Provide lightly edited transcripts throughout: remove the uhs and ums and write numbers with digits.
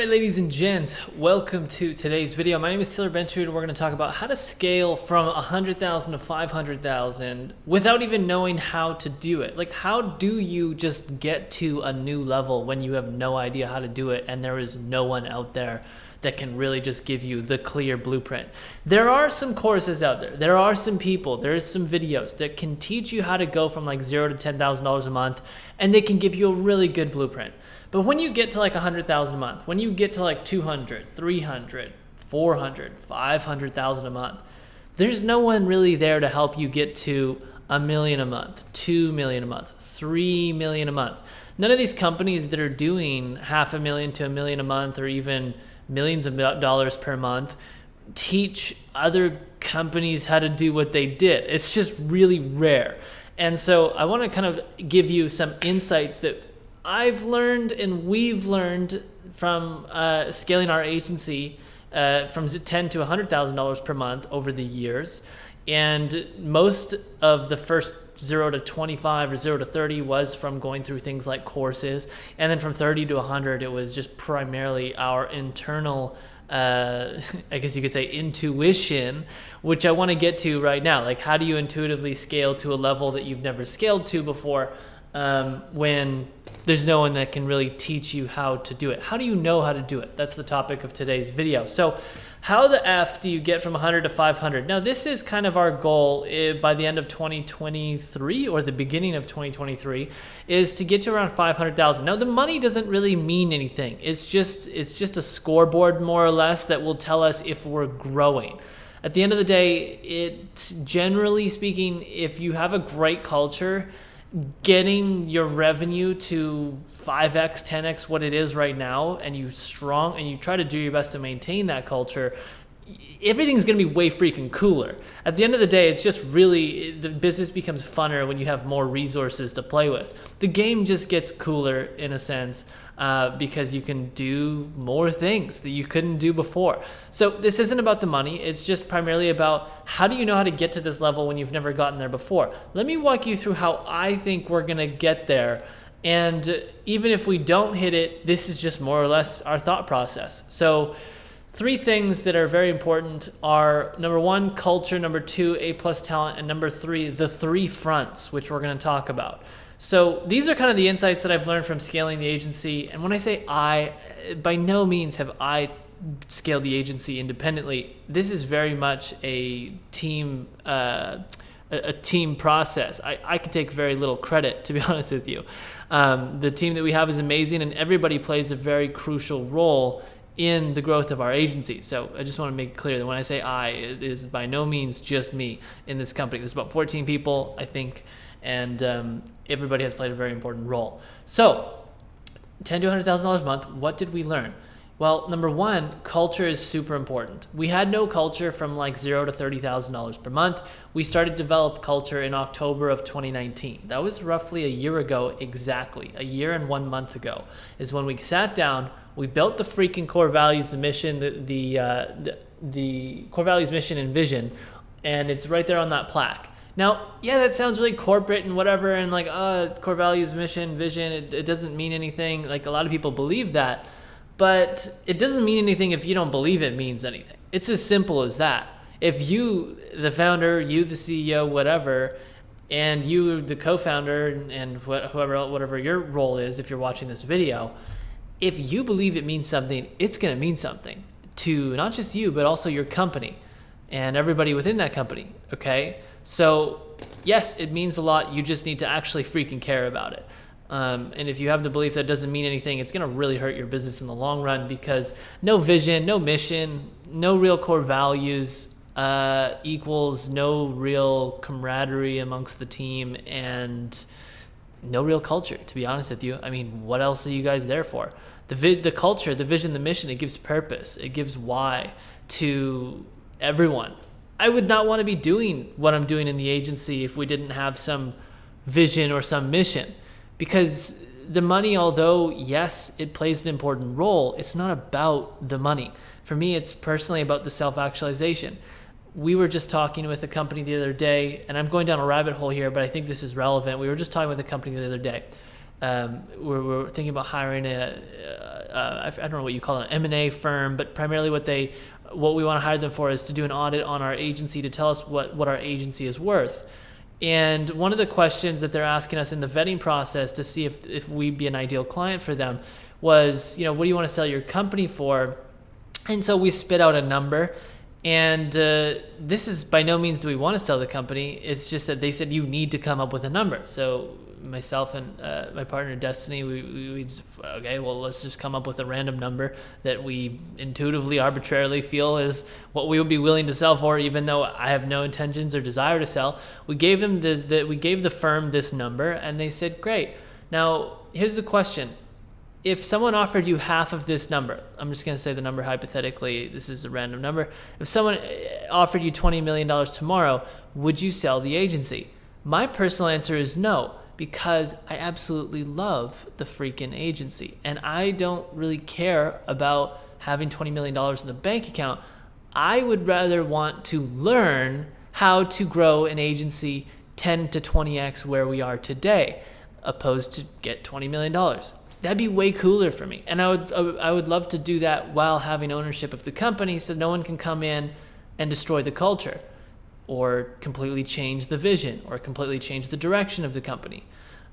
Alright, ladies and gents, welcome to today's video. My name is Taylor Bentry and we're going to talk about how to scale from 100,000 to 500,000 without even knowing how to do it. Like, how do you just get to a new level when you have no idea how to do it and there is no one out there that can really just give you the clear blueprint? There are some courses out there. There are some people, there's some videos that can teach you how to go from like $0 to $10,000 a month, and they can give you a really good blueprint. But when you get to like 100,000 a month, when you get to like 200, 300, 400, 500,000 a month, there's no one really there to help you get to $1 million a month, $2 million a month, $3 million a month. None of these companies that are doing $500,000 to $1 million a month or even millions of dollars per month teach other companies how to do what they did. It's just really rare. And so I want to kind of give you some insights that I've learned and we've learned from scaling our agency from $10,000 to $100,000 per month over the years. And most of the first 0 to 25 or 0 to 30 was from going through things like courses. And then from 30 to 100, it was just primarily our internal, I guess you could say, intuition, which I want to get to right now. Like, how do you intuitively scale to a level that you've never scaled to before when there's no one that can really teach you how to do it? How do you know how to do it? That's the topic of today's video. So how the F do you get from 100 to 500? Now, this is kind of our goal by the end of 2023 or the beginning of 2023 is to get to around 500,000. Now, the money doesn't really mean anything. It's just a scoreboard, more or less, that will tell us if we're growing. At the end of the day, generally speaking, if you have a great culture, getting your revenue to 5x, 10x what it is right now, and you try to do your best to maintain that culture, everything's going to be way freaking cooler. At the end of the day, it's just really, the business becomes funner when you have more resources to play with. The game just gets cooler in a sense because you can do more things that you couldn't do before. So this isn't about the money. It's just primarily about how do you know how to get to this level when you've never gotten there before. Let me walk you through how I think we're going to get there. And even if we don't hit it, this is just more or less our thought process. So 3 things that are very important are, number 1, culture, number 2, A+ talent, and number 3, the 3 fronts, which we're going to talk about. So these are kind of the insights that I've learned from scaling the agency. And when I say by no means have I scaled the agency independently. This is very much a team process. I can take very little credit, to be honest with you. The team that we have is amazing, and everybody plays a very crucial role in the growth of our agency. So I just want to make it clear that when I say it is by no means just me in this company. There's about 14 people, I think, and everybody has played a very important role. So $10,000 to $100,000 a month, what did we learn? Well, number 1, culture is super important. We had no culture from like $0 to $30,000 per month. We started to develop culture in October of 2019. That was roughly a year ago exactly. A year and 1 month ago is when we sat down, we built the freaking core values, the mission, the core values, mission, and vision, and it's right there on that plaque. Now, yeah, that sounds really corporate and whatever, and like, core values, mission, vision, it doesn't mean anything. Like, a lot of people believe that, but it doesn't mean anything if you don't believe it means anything. It's as simple as that. If you, the founder, you, the CEO, whatever, and you, the co-founder, and whatever your role is, if you're watching this video, if you believe it means something, it's going to mean something to not just you, but also your company and everybody within that company, okay? So yes, it means a lot. You just need to actually freaking care about it. And if you have the belief that it doesn't mean anything, it's going to really hurt your business in the long run, because no vision, no mission, no real core values equals no real camaraderie amongst the team and no real culture, to be honest with you. I mean, what else are you guys there for? The culture, the vision, the mission, it gives purpose. It gives why to everyone. I would not want to be doing what I'm doing in the agency if we didn't have some vision or some mission. Because the money, although, yes, it plays an important role, it's not about the money. For me, it's personally about the self-actualization. We were just talking with a company the other day, and I'm going down a rabbit hole here, but I think this is relevant. We were just talking with a company the other day. we're thinking about hiring I don't know what you call it, an M&A firm, but primarily what we want to hire them for is to do an audit on our agency to tell us what our agency is worth. And one of the questions that they're asking us in the vetting process to see if we'd be an ideal client for them was, what do you want to sell your company for? And so we spit out a number. And this is by no means do we want to sell the company. It's just that they said you need to come up with a number. So myself and my partner Destiny, we just, okay, well, let's just come up with a random number that we intuitively, arbitrarily feel is what we would be willing to sell for, even though I have no intentions or desire to sell. We gave them we gave the firm this number, and they said, great. Now here's the question. If someone offered you half of this number, I'm just going to say the number hypothetically, this is a random number. If someone offered you $20 million tomorrow, would you sell the agency? My personal answer is no, because I absolutely love the freaking agency. And I don't really care about having $20 million in the bank account. I would rather want to learn how to grow an agency 10 to 20x where we are today, opposed to get $20 million. That'd be way cooler for me. And I would love to do that while having ownership of the company, so no one can come in and destroy the culture or completely change the vision or completely change the direction of the company.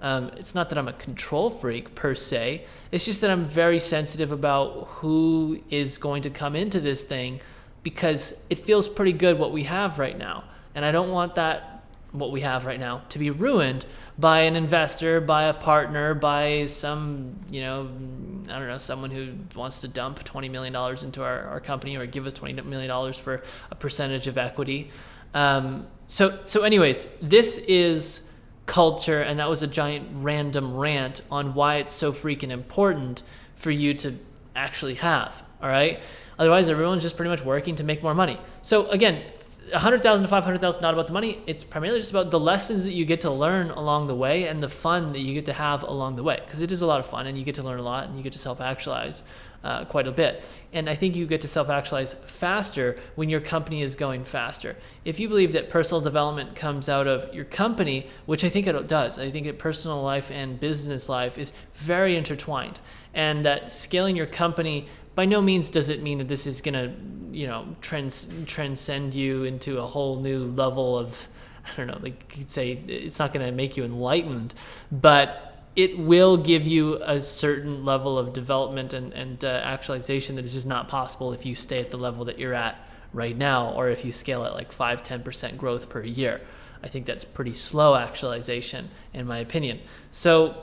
It's not that I'm a control freak per se. It's just that I'm very sensitive about who is going to come into this thing, because it feels pretty good what we have right now. And I don't want what we have right now to be ruined by an investor, by a partner, by some, someone who wants to dump $20 million into our company or give us $20 million for a percentage of equity. So anyways, this is culture, and that was a giant random rant on why it's so freaking important for you to actually have, all right? Otherwise, everyone's just pretty much working to make more money. So again, 100,000 to 500,000, not about the money. It's primarily just about the lessons that you get to learn along the way and the fun that you get to have along the way, because it is a lot of fun and you get to learn a lot and you get to self-actualize quite a bit. And I think you get to self-actualize faster when your company is going faster. If you believe that personal development comes out of your company, which I think it does, I think that personal life and business life is very intertwined, and that scaling your company by no means does it mean that this is going to, transcend you into a whole new level of, I don't know, like you'd say it's not going to make you enlightened, but it will give you a certain level of development and actualization that is just not possible if you stay at the level that you're at right now, or if you scale at like 5-10% growth per year. I think that's pretty slow actualization in my opinion. So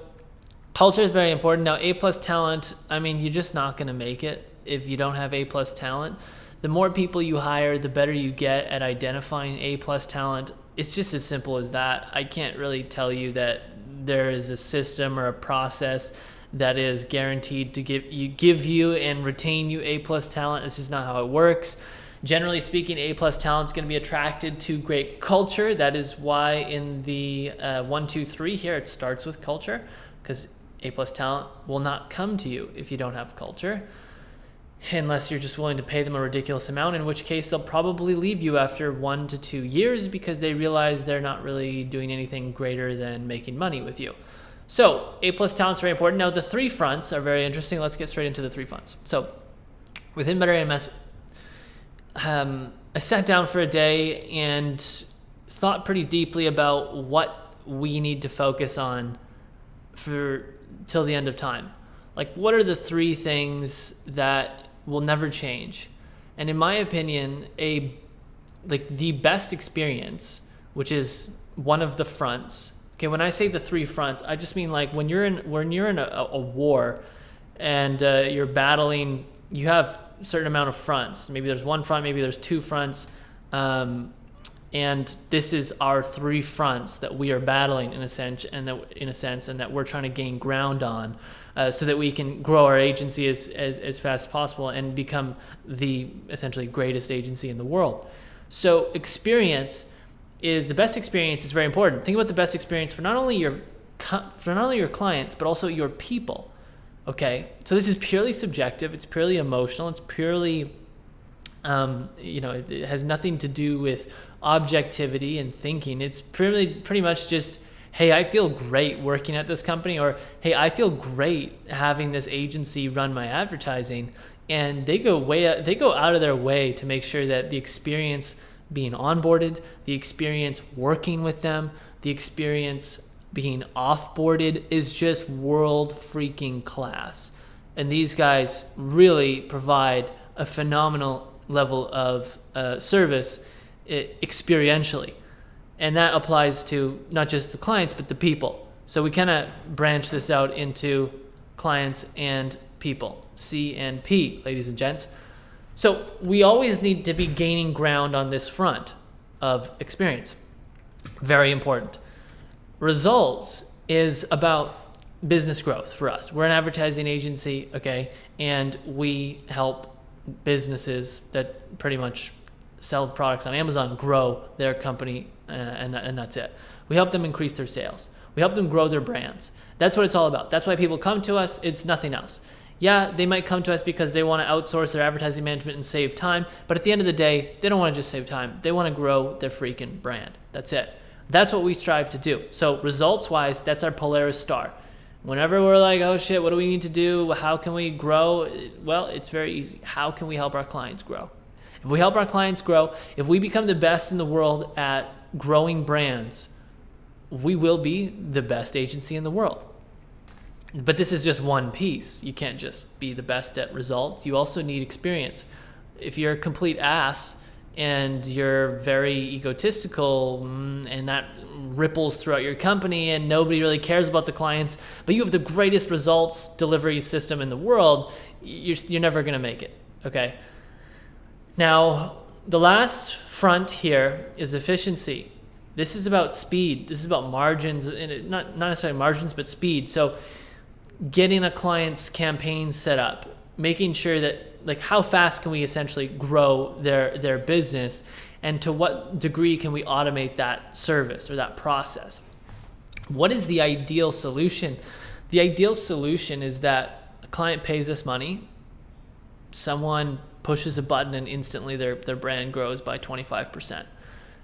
culture is very important. Now, A+ talent, you're just not going to make it if you don't have A+ talent. The more people you hire, the better you get at identifying A+ talent. It's just as simple as that. I can't really tell you that there is a system or a process that is guaranteed to give you and retain you A+ talent. This is not how it works. Generally speaking, A+ talent is going to be attracted to great culture. That is why in the 1, 2, 3 here, it starts with culture, because A+ talent will not come to you if you don't have culture, unless you're just willing to pay them a ridiculous amount, in which case they'll probably leave you after 1 to 2 years because they realize they're not really doing anything greater than making money with you. So A+ talent is very important. Now, the 3 fronts are very interesting. Let's get straight into the 3 fronts. So within Better AMS, I sat down for a day and thought pretty deeply about what we need to focus on till the end of time. Like, what are the 3 things that will never change? And in my opinion, the best experience, which is one of the fronts. Okay, when I say the 3 fronts, I just mean like when you're in a war and you're battling, you have a certain amount of fronts. Maybe there's 1 front, maybe there's 2 fronts. And this is our 3 fronts that we are battling in a sense, and that we're trying to gain ground on, so that we can grow our agency as fast as possible and become the essentially greatest agency in the world. So the best experience is very important. Think about the best experience for not only your clients, but also your people. Okay, so this is purely subjective. It's purely emotional. It's purely it has nothing to do with objectivity and thinking. It's pretty much just hey, I feel great working at this company, or hey, I feel great having this agency run my advertising. And they go out of their way to make sure that the experience being onboarded, the experience working with them, the experience being offboarded is just world freaking class. And these guys really provide a phenomenal level of service experientially. And that applies to not just the clients, but the people. So we kind of branch this out into clients and people, C and P, ladies and gents. So we always need to be gaining ground on this front of experience. Very important. Results is about business growth for us. We're an advertising agency, okay, and we help businesses that pretty much sell products on Amazon grow their company, and that's it. We help them increase their sales. We help them grow their brands. That's what it's all about. That's why people come to us. It's nothing else. Yeah, they might come to us because they want to outsource their advertising management and save time, but at the end of the day, they don't want to just save time. They want to grow their freaking brand. That's it. That's what we strive to do. So results-wise, that's our Polaris star. Whenever we're like, oh shit, what do we need to do? How can we grow? Well, it's very easy. How can we help our clients grow? If we help our clients grow, if we become the best in the world at growing brands, we will be the best agency in the world. But this is just one piece. You can't just be the best at results. You also need experience. If you're a complete ass and you're very egotistical and that ripples throughout your company and nobody really cares about the clients, but you have the greatest results delivery system in the world, you're never going to make it, okay? Now, the last front here is efficiency. This is about speed. This is about margins, and not necessarily margins, but speed. So getting a client's campaign set up, making sure that, like, how fast can we essentially grow their business, and to what degree can we automate that service or that process? What is the ideal solution? The ideal solution is that a client pays us money, someone pushes a button, and instantly their brand grows by 25%.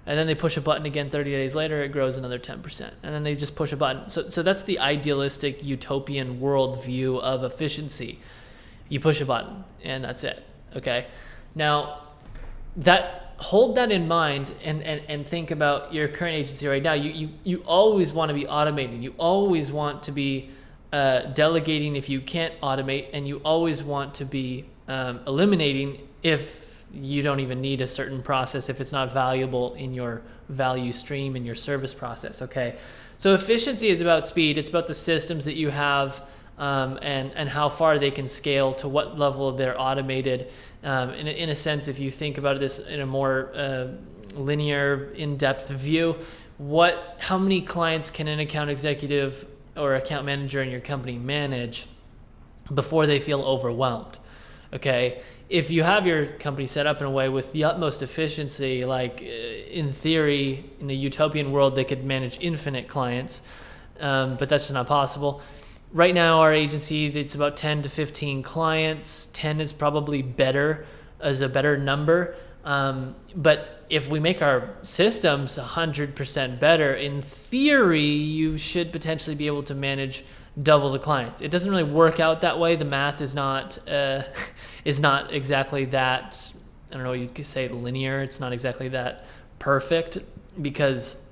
And then they push a button again 30 days later, it grows another 10%. And then they just push a button. So that's the idealistic utopian worldview of efficiency. You push a button and that's it, okay? Now, hold that in mind and think about your current agency right now. You always want to be automating. You always want to be delegating if you can't automate, and you always want to be eliminating if you don't even need a certain process, if it's not valuable in your value stream, in your service process, okay? So efficiency is about speed. It's about the systems that you have and how far they can scale, to what level they're automated. In a sense, if you think about this in a more linear, in-depth view, how many clients can an account executive or account manager in your company manage before they feel overwhelmed? Okay, if you have your company set up in a way with the utmost efficiency, like in theory, in a utopian world, they could manage infinite clients, but that's just not possible. Right now, our agency, it's about 10 to 15 clients. 10 is probably better, as a better number. But if we make our systems 100% better, in theory, you should potentially be able to manage double the clients. It doesn't really work out that way. The math is not exactly that, I don't know, you could say linear. It's not exactly that perfect because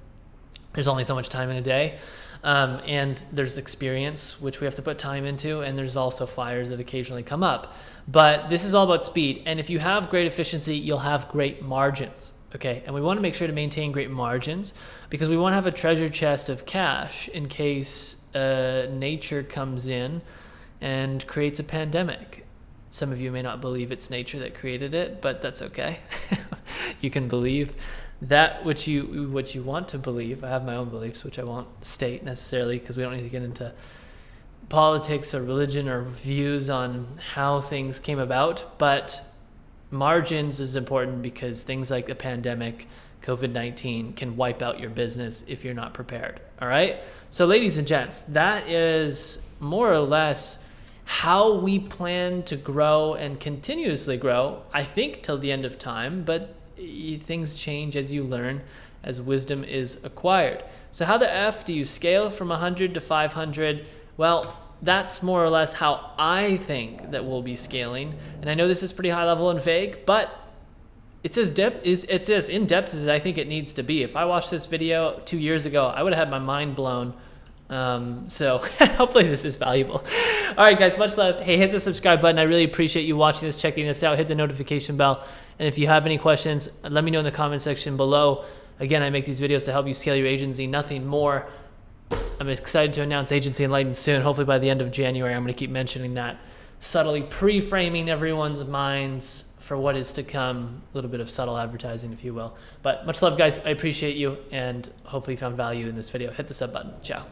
there's only so much time in a day. And there's experience, which we have to put time into, and there's also fires that occasionally come up. But this is all about speed. And if you have great efficiency, you'll have great margins. Okay, and we want to make sure to maintain great margins because we want to have a treasure chest of cash in case nature comes in and creates a pandemic. Some of you may not believe it's nature that created it, but that's okay. You can believe that which you want to believe. I have my own beliefs, which I won't state necessarily because we don't need to get into politics or religion or views on how things came about, but margins is important because things like the pandemic, COVID-19 can wipe out your business if you're not prepared. All right. So ladies and gents, that is more or less how we plan to grow and continuously grow, I think, till the end of time, but things change as you learn, as wisdom is acquired. So how the F do you scale from 100 to 500? Well, that's more or less how I think that we'll be scaling. And I know this is pretty high level and vague, but it's as in-depth as I think it needs to be. If I watched this video 2 years ago, I would have had my mind blown. So hopefully this is valuable. All right, guys, much love. Hey, hit the subscribe button. I really appreciate you watching this, checking this out. Hit the notification bell. And if you have any questions, let me know in the comment section below. Again, I make these videos to help you scale your agency, nothing more. I'm excited to announce Agency Enlightened soon. Hopefully by the end of January. I'm going to keep mentioning that, subtly pre-framing everyone's minds for what is to come. A little bit of subtle advertising, if you will. But much love, guys. I appreciate you, and hopefully you found value in this video. Hit the sub button. Ciao.